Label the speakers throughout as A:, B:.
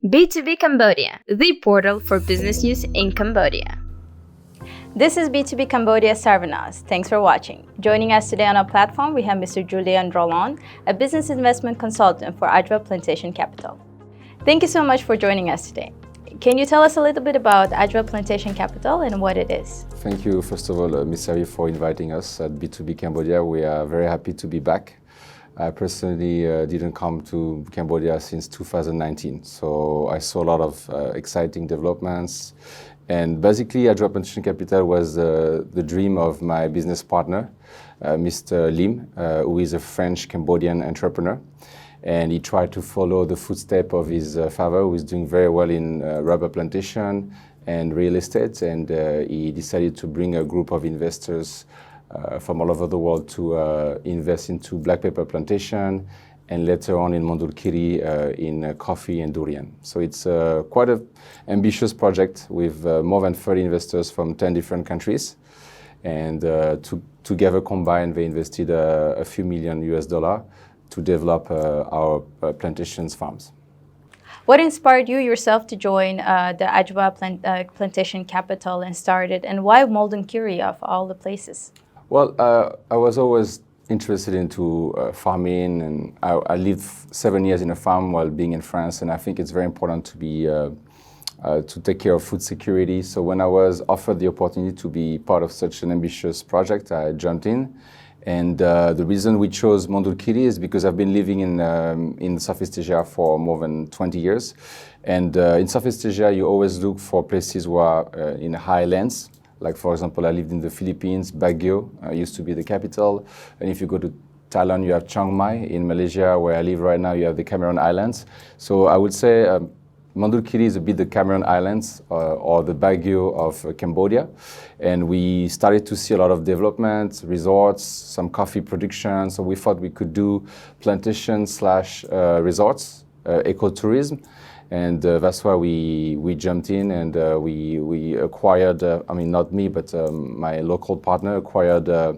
A: B2B Cambodia, the portal for business news in Cambodia. This is B2B Cambodia Sarvanas. Thanks for watching. Joining us today on our platform, we have Mr. Julien Drolon, a business investment consultant for Ajwa Plantation Capital. Thank you so much for joining us today. Can you tell us a little bit about Ajwa Plantation Capital and what it is?
B: Thank you, first of all, Ms. Sari, for inviting us at B2B Cambodia. We are very happy to be back. I personally didn't come to Cambodia since 2019, so I saw a lot of exciting developments. And basically, Ajwa Plantation Capital was the dream of my business partner, Mr. Lim, who is a French-Cambodian entrepreneur. And he tried to follow the footsteps of his father, who is doing very well in rubber plantation and real estate. And he decided to bring a group of investors from all over the world to invest into black pepper plantation and later on in Mondulkiri in coffee and durian. So it's quite an ambitious project with more than 30 investors from 10 different countries. And together combined, they invested a few million US dollars to develop our plantations farms.
A: What inspired you yourself to join the Ajwa Plantation Capital and started, and why Mondulkiri of all the places?
B: Well, I was always interested into farming, and I lived 7 years in a farm while being in France, and I think it's very important to be to take care of food security. So when I was offered the opportunity to be part of such an ambitious project, I jumped in. And the reason we chose Mondulkiri is because I've been living in Southeast Asia for more than 20 years. And in Southeast Asia, you always look for places who are in high lands. Like, for example, I lived in the Philippines. Baguio used to be the capital. And if you go to Thailand, you have Chiang Mai. In Malaysia, where I live right now, you have the Cameron Islands. So I would say Mondulkiri is a bit the Cameron Islands or the Baguio of Cambodia. And we started to see a lot of development, resorts, some coffee production. So we thought we could do plantation/resorts, ecotourism. And that's why we jumped in and we acquired, I mean, not me, but my local partner acquired a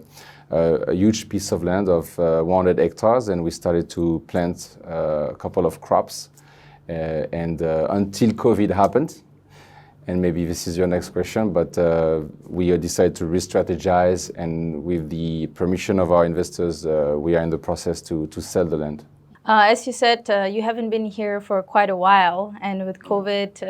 B: huge piece of land of 100 hectares, and we started to plant a couple of crops. Until COVID happened, and maybe this is your next question, but we decided to re-strategize, and with the permission of our investors, we are in the process to sell the land.
A: As you said, you haven't been here for quite a while, and with COVID,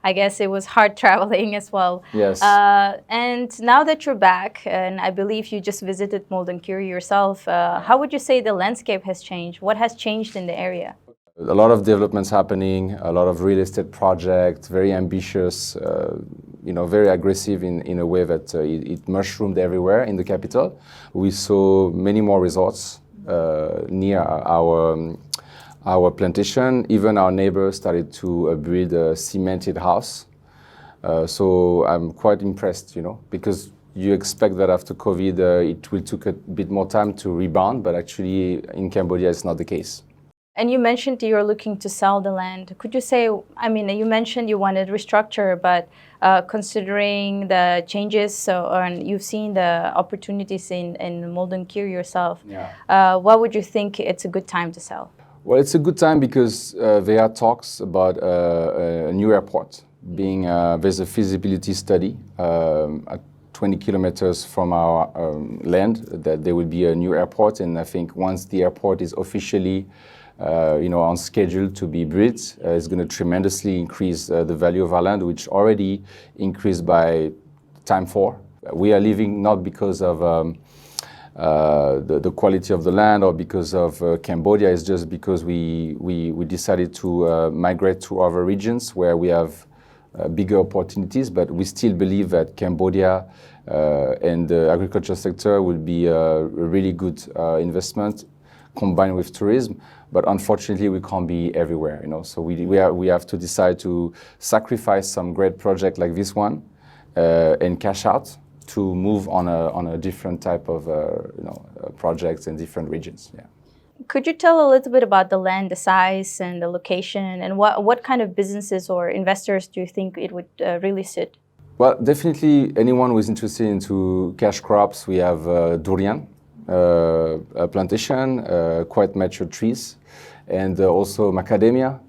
A: I guess it was hard traveling as well.
B: Yes.
A: And now that you're back, and I believe you just visited Mondulkiri yourself, how would you say the landscape has changed? What has changed in the area?
B: A lot of developments happening, a lot of real estate projects, very ambitious, very aggressive in a way that it mushroomed everywhere in the capital. We saw many more resorts near our plantation. Even our neighbors started to build a cemented house. So I'm quite impressed, because you expect that after COVID it will take a bit more time to rebound, but actually in Cambodia it's not the case.
A: And you mentioned you're looking to sell the land. Could you say, you mentioned you wanted to restructure, but considering the changes, and you've seen the opportunities in Mondulkiri yourself, what would you think it's a good time to sell?
B: Well, it's a good time because there are talks about a new airport. There's a feasibility study at 20 kilometers from our land that there will be a new airport, and I think once the airport is officially on schedule to be built, it's going to tremendously increase the value of our land, which already increased by time 4. We are leaving not because of the quality of the land or because of Cambodia. It's just because we decided to migrate to other regions where we have bigger opportunities, but we still believe that Cambodia and the agriculture sector will be a really good investment combined with tourism. But unfortunately, we can't be everywhere, So we have to decide to sacrifice some great project like this one and cash out to move on a different type of projects in different regions. Yeah.
A: Could you tell a little bit about the land, the size, and the location, and what kind of businesses or investors do you think it would really suit?
B: Well, definitely anyone who is interested into cash crops. We have durian plantation, quite mature trees, and also macadamia.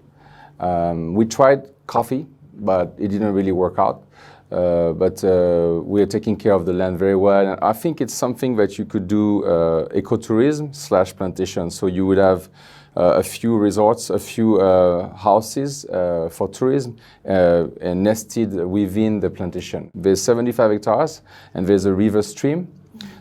B: We tried coffee, but it didn't really work out. But we are taking care of the land very well. And I think it's something that you could do ecotourism / plantation. So you would have a few resorts, a few houses for tourism and nested within the plantation. There's 75 hectares and there's a river stream.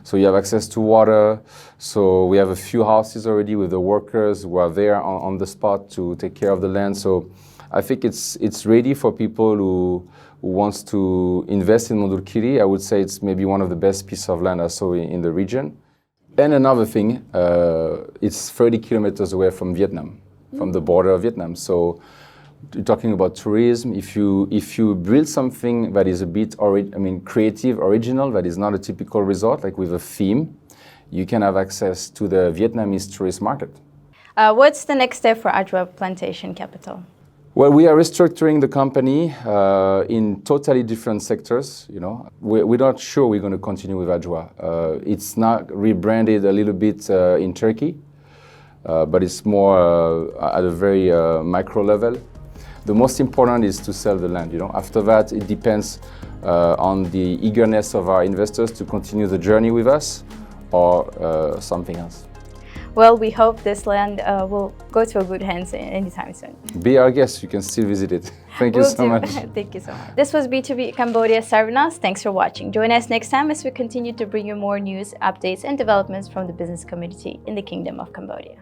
B: So you have access to water. So we have a few houses already with the workers who are there on the spot to take care of the land. So I think it's ready for people who wants to invest in Mondulkiri. I would say it's maybe one of the best pieces of land I saw in the region. And another thing, it's 30 kilometers away from Vietnam, from the border of Vietnam. So you're talking about tourism. If you build something that is a bit creative, original, that is not a typical resort, like with a theme, you can have access to the Vietnamese tourist market.
A: What's the next step for Ajwa Plantation Capital?
B: Well, we are restructuring the company in totally different sectors. You know, we're not sure we're going to continue with Ajwa. It's not rebranded a little bit in Turkey, but it's more at a very micro level. The most important is to sell the land. You know, after that, it depends on the eagerness of our investors to continue the journey with us or something else.
A: Well, we hope this land will go to a good hands anytime soon.
B: Be our guest. You can still visit it. Thank you so much.
A: Thank you so much. This was B2B Cambodia serving us. Thanks for watching. Join us next time as we continue to bring you more news, updates, and developments from the business community in the Kingdom of Cambodia.